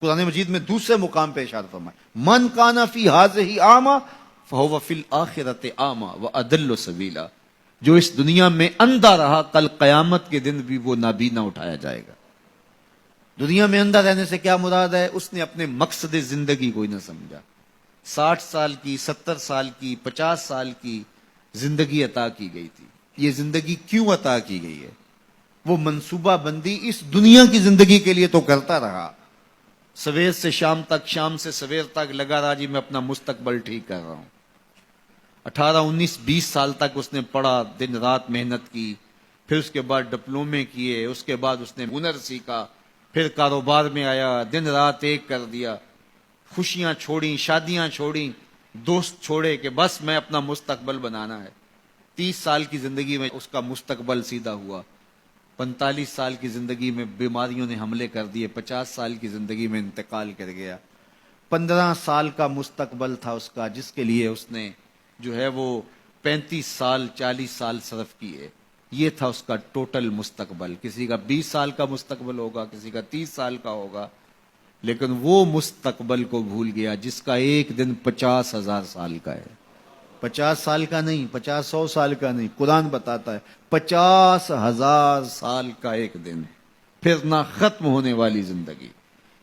قرآن مجید میں دوسرے مقام پہ اشارہ فرمائے من کانا فی ہذہ اعمی فہو فی الآخرۃ اعمی واضل سبیلا، جو اس دنیا میں اندھا رہا کل قیامت کے دن بھی وہ نابینا اٹھایا جائے گا۔ دنیا میں اندھا رہنے سے کیا مراد ہے؟ اس نے اپنے مقصد زندگی کو ہی نہ سمجھا۔ 60 سال کی، 70 سال کی، 50 سال کی زندگی عطا کی گئی تھی۔ یہ زندگی کیوں عطا کی گئی ہے؟ وہ منصوبہ بندی اس دنیا کی زندگی کے لیے تو کرتا رہا، سویر سے شام تک، شام سے سویر تک لگا رہا جی میں اپنا مستقبل ٹھیک کر رہا ہوں۔ 18 19 20 سال تک اس نے پڑھا، دن رات محنت کی، پھر اس کے بعد ڈپلومے کیے، اس کے بعد اس نے ہنر سیکھا، پھر کاروبار میں آیا، دن رات ایک کر دیا، خوشیاں چھوڑیں، شادیاں چھوڑیں، دوست چھوڑے کہ بس میں اپنا مستقبل بنانا ہے۔ 30 سال کی زندگی میں اس کا مستقبل سیدھا ہوا، 45 سال کی زندگی میں بیماریوں نے حملے کر دیے، 50 سال کی زندگی میں انتقال کر گیا۔ 15 سال کا مستقبل تھا اس کا، جس کے لیے اس نے جو ہے وہ 35 سال 40 سال صرف کیے۔ یہ تھا اس کا ٹوٹل مستقبل۔ کسی کا 20 سال کا مستقبل ہوگا، کسی کا 30 سال کا ہوگا، لیکن وہ مستقبل کو بھول گیا جس کا ایک دن 50,000 سال کا ہے۔ 50 سال کا نہیں، 50 سال کا نہیں، قرآن بتاتا ہے 50,000 سال کا ایک دن، پھر نہ ختم ہونے والی زندگی۔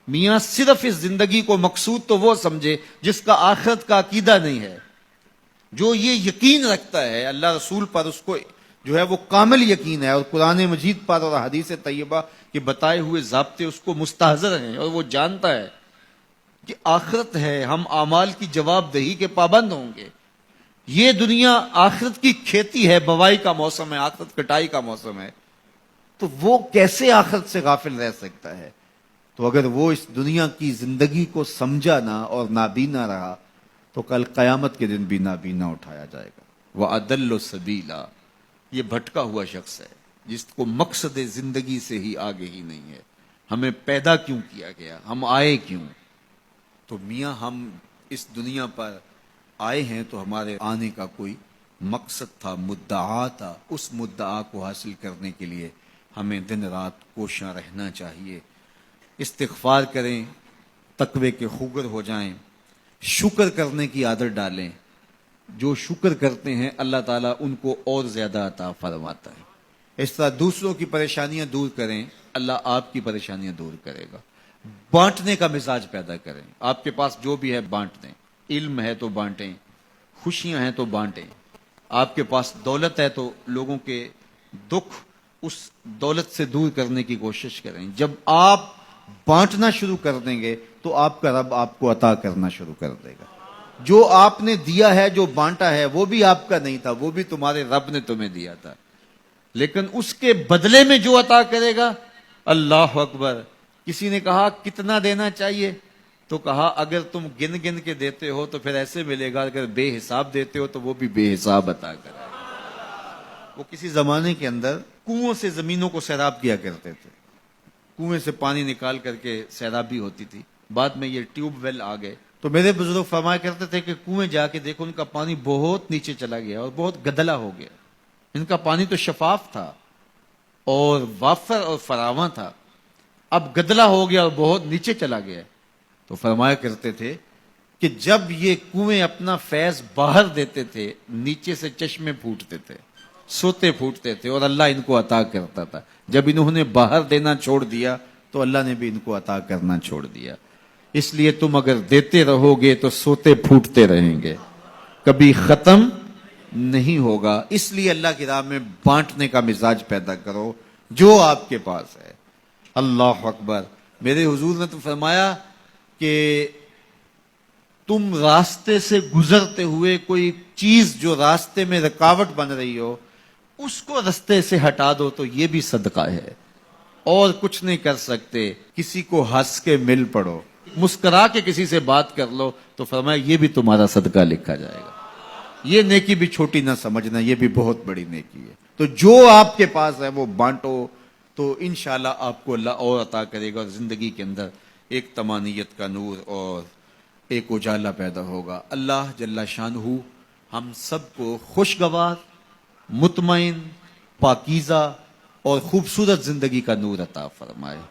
میاں صرف اس زندگی کو مقصود تو وہ سمجھے جس کا آخرت کا عقیدہ نہیں ہے، جو یہ یقین رکھتا ہے اللہ رسول پر، اس کو جو ہے وہ کامل یقین ہے، اور قرآن مجید پر اور حدیث طیبہ کے بتائے ہوئے ضابطے اس کو مستحضر ہیں، اور وہ جانتا ہے کہ آخرت ہے، ہم اعمال کی جواب دہی کے پابند ہوں گے۔ یہ دنیا آخرت کی کھیتی ہے، بوائی کا موسم ہے، آخرت کٹائی کا موسم ہے، تو وہ کیسے آخرت سے غافل رہ سکتا ہے؟ تو اگر وہ اس دنیا کی زندگی کو سمجھا نہ اور نابینا رہا تو کل قیامت کے دن بھی نابینا اٹھایا جائے گا۔ وَأَضَلُّ سَبِيلًا، یہ بھٹکا ہوا شخص ہے جس کو مقصد زندگی سے ہی آگے ہی نہیں ہے۔ ہمیں پیدا کیوں کیا گیا؟ ہم آئے کیوں؟ تو میاں ہم اس دنیا پر آئے ہیں تو ہمارے آنے کا کوئی مقصد تھا، مدعا تھا۔ اس مدعا کو حاصل کرنے کے لیے ہمیں دن رات کوشاں رہنا چاہیے، استغفار کریں، تقوی کے خوگر ہو جائیں، شکر کرنے کی عادت ڈالیں۔ جو شکر کرتے ہیں اللہ تعالیٰ ان کو اور زیادہ عطا فرماتا ہے۔ اس طرح دوسروں کی پریشانیاں دور کریں، اللہ آپ کی پریشانیاں دور کرے گا۔ بانٹنے کا مزاج پیدا کریں، آپ کے پاس جو بھی ہے بانٹ دیں، علم ہے تو بانٹیں، خوشیاں ہیں تو بانٹیں، آپ کے پاس دولت ہے تو لوگوں کے دکھ اس دولت سے دور کرنے کی کوشش کریں۔ جب آپ بانٹنا شروع کر دیں گے تو آپ کا رب آپ کو عطا کرنا شروع کر دے گا۔ جو آپ نے دیا ہے، جو بانٹا ہے، وہ بھی آپ کا نہیں تھا، وہ بھی تمہارے رب نے تمہیں دیا تھا، لیکن اس کے بدلے میں جو عطا کرے گا، اللہ اکبر۔ کسی نے کہا کتنا دینا چاہیے؟ تو کہا اگر تم گن گن کے دیتے ہو تو پھر ایسے ملے گا، اگر بے حساب دیتے ہو تو وہ بھی بے حساب عطا کرے گا۔ وہ کسی زمانے کے اندر کنووں سے زمینوں کو سیراب کیا کرتے تھے، کنویں سے پانی نکال کر کے سیرابی ہوتی تھی۔ بعد میں یہ ٹیوب ویل آ گئے تو میرے بزرگ فرمایا کرتے تھے کہ کنویں جا کے دیکھو، ان کا پانی بہت نیچے چلا گیا اور بہت گدلا ہو گیا۔ ان کا پانی تو شفاف تھا اور وافر اور فراواں تھا، اب گدلا ہو گیا اور بہت نیچے چلا گیا۔ تو فرمایا کرتے تھے کہ جب یہ کنویں اپنا فیض باہر دیتے تھے، نیچے سے چشمے پھوٹتے تھے، سوتے پھوٹتے تھے، اور اللہ ان کو عطا کرتا تھا۔ جب انہوں نے باہر دینا چھوڑ دیا تو اللہ نے بھی ان کو عطا کرنا چھوڑ دیا۔ اس لیے تم اگر دیتے رہو گے تو سوتے پھوٹتے رہیں گے، کبھی ختم نہیں ہوگا۔ اس لیے اللہ کی راہ میں بانٹنے کا مزاج پیدا کرو جو آپ کے پاس ہے۔ اللہ اکبر۔ میرے حضور نے تو فرمایا کہ تم راستے سے گزرتے ہوئے کوئی چیز جو راستے میں رکاوٹ بن رہی ہو، اس کو راستے سے ہٹا دو تو یہ بھی صدقہ ہے، اور کچھ نہیں کر سکتے۔ کسی کو ہنس کے مل پڑو، مسکرا کے کسی سے بات کر لو تو فرمایا یہ بھی تمہارا صدقہ لکھا جائے گا۔ یہ نیکی بھی چھوٹی نہ سمجھنا، یہ بھی بہت بڑی نیکی ہے۔ تو جو آپ کے پاس ہے وہ بانٹو تو انشاءاللہ آپ کو اللہ اور عطا کرے گا، اور زندگی کے اندر ایک تمانیت کا نور اور ایک اجالا پیدا ہوگا۔ اللہ جل شانہ ہم سب کو خوشگوار، مطمئن، پاکیزہ اور خوبصورت زندگی کا نور عطا فرمائے۔